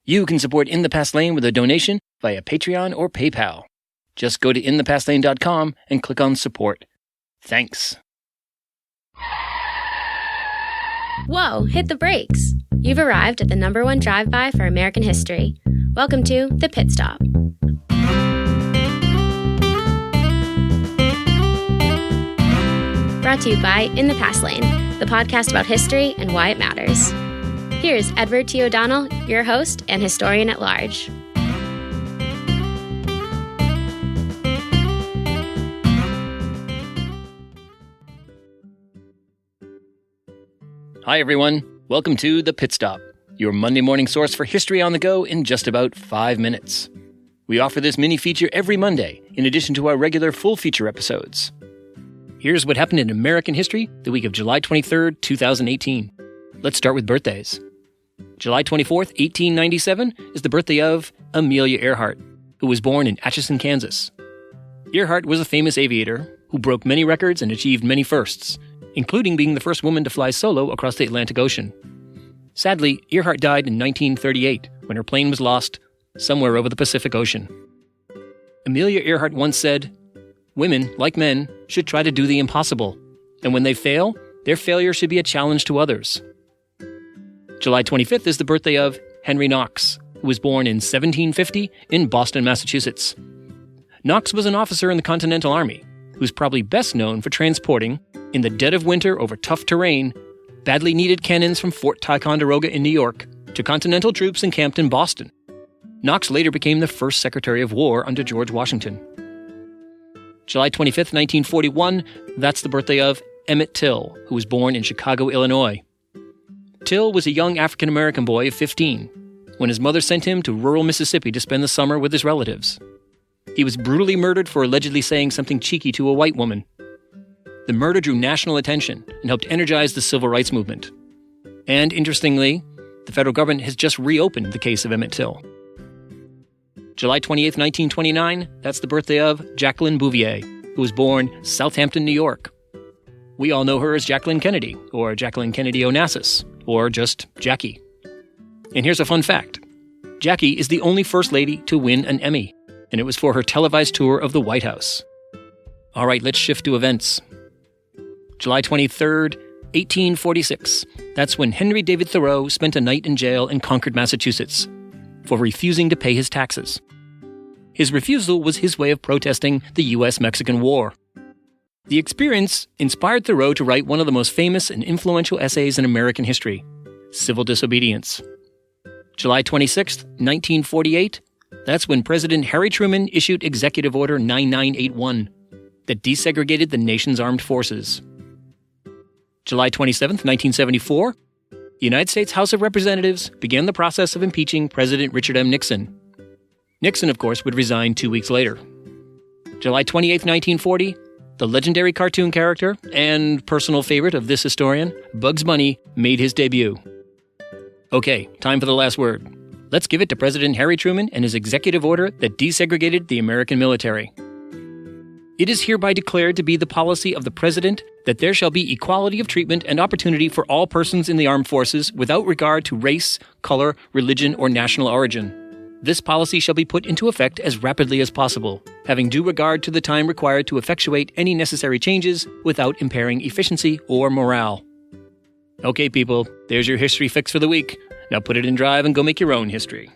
You can support In the Past Lane with a donation via Patreon or PayPal. Just go to inthepastlane.com and click on support. Thanks. Whoa, hit the brakes. You've arrived at the #1 drive-by for American history. Welcome to The Pit Stop. Brought to you by In the Past Lane, the podcast about history and why it matters. Here's Edward T. O'Donnell, your host and historian at large. Hi, everyone. Welcome to The Pit Stop, your Monday morning source for history on the go in just about 5 minutes. We offer this mini-feature every Monday, in addition to our regular full-feature episodes. Here's what happened in American history the week of July 23rd, 2018. Let's start with birthdays. July 24th, 1897 is the birthday of Amelia Earhart, who was born in Atchison, Kansas. Earhart was a famous aviator who broke many records and achieved many firsts, including being the first woman to fly solo across the Atlantic Ocean. Sadly, Earhart died in 1938 when her plane was lost somewhere over the Pacific Ocean. Amelia Earhart once said, "Women, like men, should try to do the impossible, and when they fail, their failure should be a challenge to others." July 25th is the birthday of Henry Knox, who was born in 1750 in Boston, Massachusetts. Knox was an officer in the Continental Army, who's probably best known for transporting, in the dead of winter over tough terrain, badly needed cannons from Fort Ticonderoga in New York to Continental troops encamped in Boston. Knox later became the first Secretary of War under George Washington. July 25th, 1941, that's the birthday of Emmett Till, who was born in Chicago, Illinois. Till was a young African-American boy of 15 when his mother sent him to rural Mississippi to spend the summer with his relatives. He was brutally murdered for allegedly saying something cheeky to a white woman. The murder drew national attention and helped energize the civil rights movement. And interestingly, the federal government has just reopened the case of Emmett Till. July 28th, 1929, that's the birthday of Jacqueline Bouvier, who was born Southampton, New York. We all know her as Jacqueline Kennedy, or Jacqueline Kennedy Onassis, or just Jackie. And here's a fun fact. Jackie is the only First Lady to win an Emmy, and it was for her televised tour of the White House. All right, let's shift to events. July 23rd, 1846. That's when Henry David Thoreau spent a night in jail in Concord, Massachusetts, for refusing to pay his taxes. His refusal was his way of protesting the U.S.-Mexican War. The experience inspired Thoreau to write one of the most famous and influential essays in American history, Civil Disobedience. July 26th, 1948, that's when President Harry Truman issued Executive Order 9981 that desegregated the nation's armed forces. July 27th, 1974, the United States House of Representatives began the process of impeaching President Richard M. Nixon. Nixon, of course, would resign 2 weeks later. July 28th, 1940, the legendary cartoon character and personal favorite of this historian, Bugs Bunny, made his debut. Okay, time for the last word. Let's give it to President Harry Truman and his executive order that desegregated the American military. It is hereby declared to be the policy of the President that there shall be equality of treatment and opportunity for all persons in the armed forces without regard to race, color, religion, or national origin. This policy shall be put into effect as rapidly as possible, having due regard to the time required to effectuate any necessary changes without impairing efficiency or morale. Okay, people, there's your history fix for the week. Now put it in drive and go make your own history.